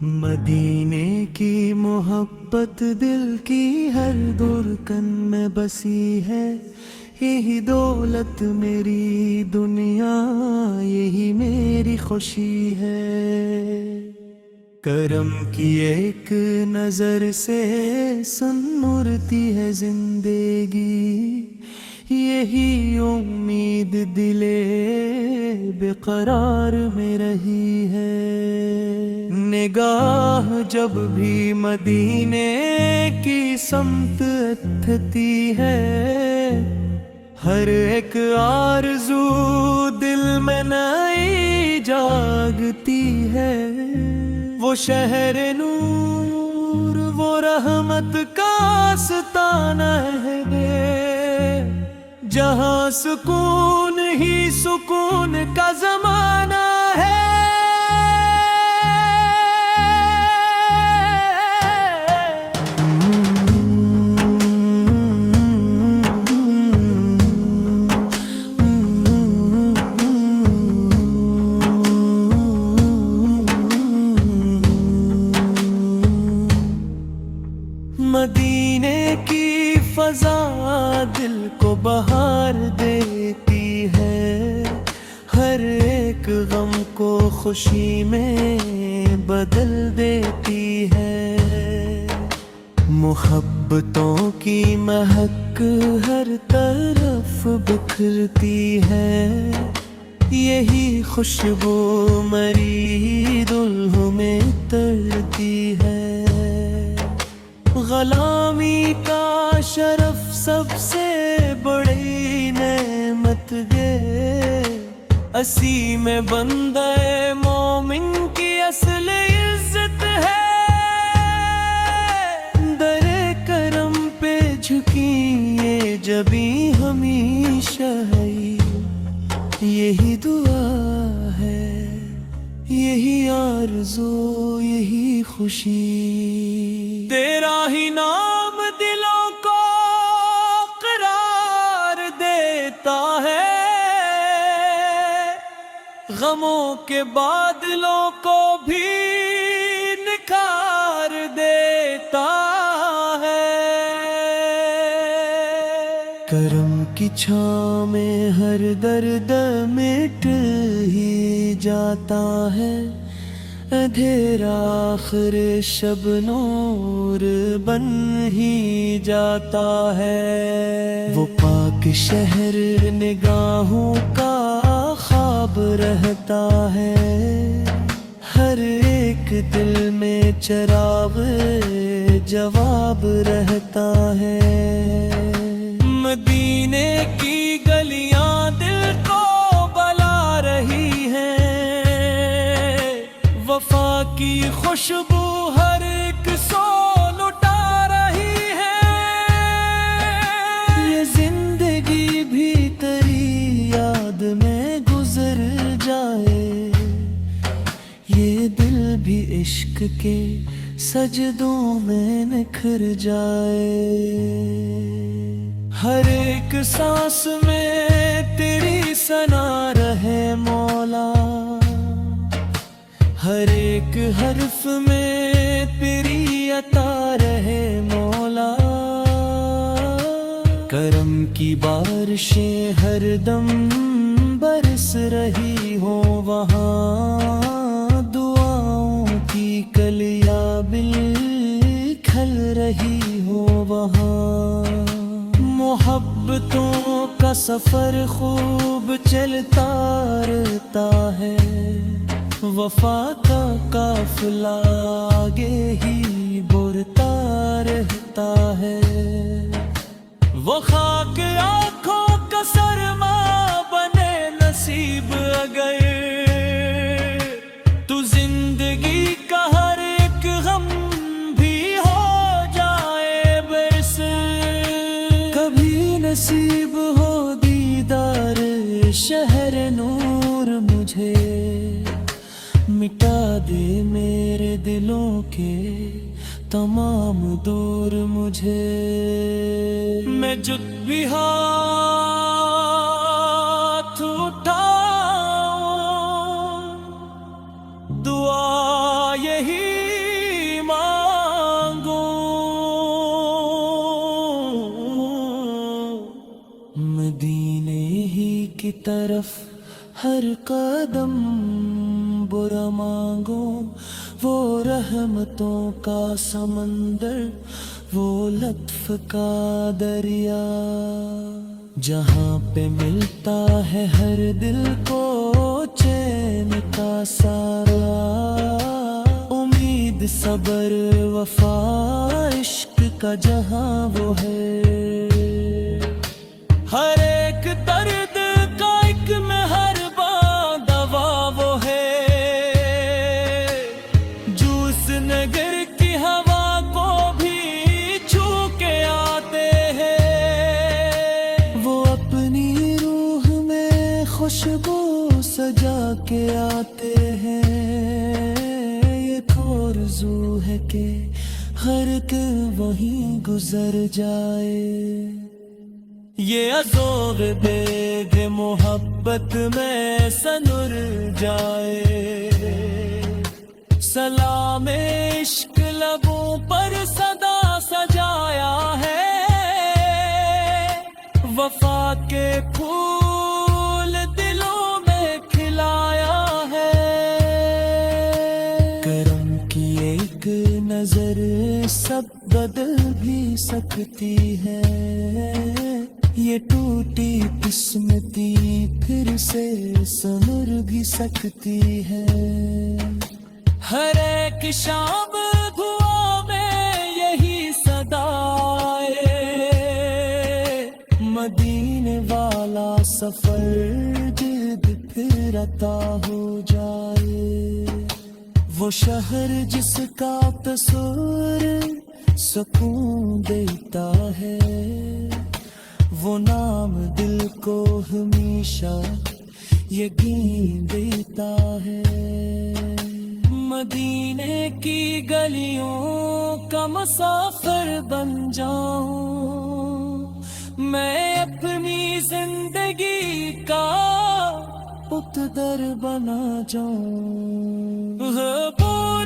مدینے کی محبت دل کی ہر دھڑکن میں بسی ہے، یہی دولت میری دنیا، یہی میری خوشی ہے۔ کرم کی ایک نظر سے سنورتی ہے زندگی، یہی امید دلے بے قرار میں رہی ہے۔ نگاہ جب بھی مدینے کی سمت اٹھتی ہے، ہر ایک آرزو دل میں نئی جاگتی ہے۔ وہ شہر نور، وہ رحمت کا آستانہ ہے، جہاں سکون ہی سکون کا زمانہ ہے۔ مدینے کی فضا دل کو بہار دیتی ہے، ہر ایک غم کو خوشی میں بدل دیتی ہے۔ محبتوں کی مہک ہر طرف بکھرتی ہے، یہی خوشبو مری دلہوں میں ترتی ہے۔ غلامی کا شرف سب سے بڑی نعمت ہے، اسی میں بندہ مومن کی اصل عزت ہے۔ در کرم پہ جھکی یہ جبیں ہمیشہ ہے، یہی دعا ہے، یہی آرزو، یہی خوشی۔ تیرا ہی نام دلوں کو قرار دیتا ہے، غموں کے بادلوں کو بھی نکھار دیتا ہے۔ کرم کی چھاؤں میں ہر درد مٹ ہی جاتا ہے، اندھیرا آخر شب نور بن ہی جاتا ہے۔ وہ پاک شہر نگاہوں کا خواب رہتا ہے، ہر ایک دل میں چراغ جواب رہتا ہے۔ مدینے کی گلیاں دل کو بلا رہی ہیں، وفا کی خوشبو ہر ایک سو لٹا رہی ہے۔ یہ زندگی بھی تیری یاد میں گزر جائے، یہ دل بھی عشق کے سجدوں میں نکھر جائے۔ ہر ایک سانس میں تیری ثنا رہے مولا، ہر ایک حرف میں تیری عطا رہے مولا۔ کرم کی بارشیں ہر دم برس رہی ہوں وہاں، دعاؤں کی کلیاں بل کھل رہی ہوں وہاں۔ محبتوں کا سفر خوب چلتا رہتا ہے، وفا کا قافلہ آگے ہی بڑھتا رہتا ہے۔ وہ خاک آنکھوں کا سرما بنے نصیب اگر تو زندگی کا ہر ایک غم بھی ہو جائے برس، کبھی نصیب ہو دیدار شہر نور مجھے، مٹا دے میرے دلوں کے تمام دور مجھے۔ میں جب بھی ہاتھ اٹھاؤں دعا یہی طرف ہر قدم برا مانگو، وہ رحمتوں کا سمندر، وہ لطف کا دریا، جہاں پہ ملتا ہے ہر دل کو چین کا سارا، امید صبر وفا عشق کا جہاں وہ ہے، ہر ایک درد کا ایک مہربان دوا وہ ہے، جو اس نگر کی ہوا کو بھی چھو کے آتے ہیں، وہ اپنی روح میں خوشبو سجا کے آتے ہیں، یہ تو آرزو ہے کہ ہر کوئی وہیں گزر جائے، یہ عذوق دیگ محبت میں سنر جائے، سلام عشق لبوں پر صدا سجایا ہے، وفا کے پھول دلوں میں کھلایا ہے، کرم کی ایک نظر سب بدل بھی سکتی ہے، یہ ٹوٹی قسمتی پھر سے سنور بھی سکتی ہے، ہر ایک شام دعا میں یہی صدائے، مدینے والا سفر جلد پھر عطا ہو جائے، وہ شہر جس کا تصور سکون دیتا ہے، وہ نام دل کو ہمیشہ یقین دیتا ہے، مدینے کی گلیوں کا مسافر بن جاؤں، میں اپنی زندگی کا اتدر بنا جاؤں، پور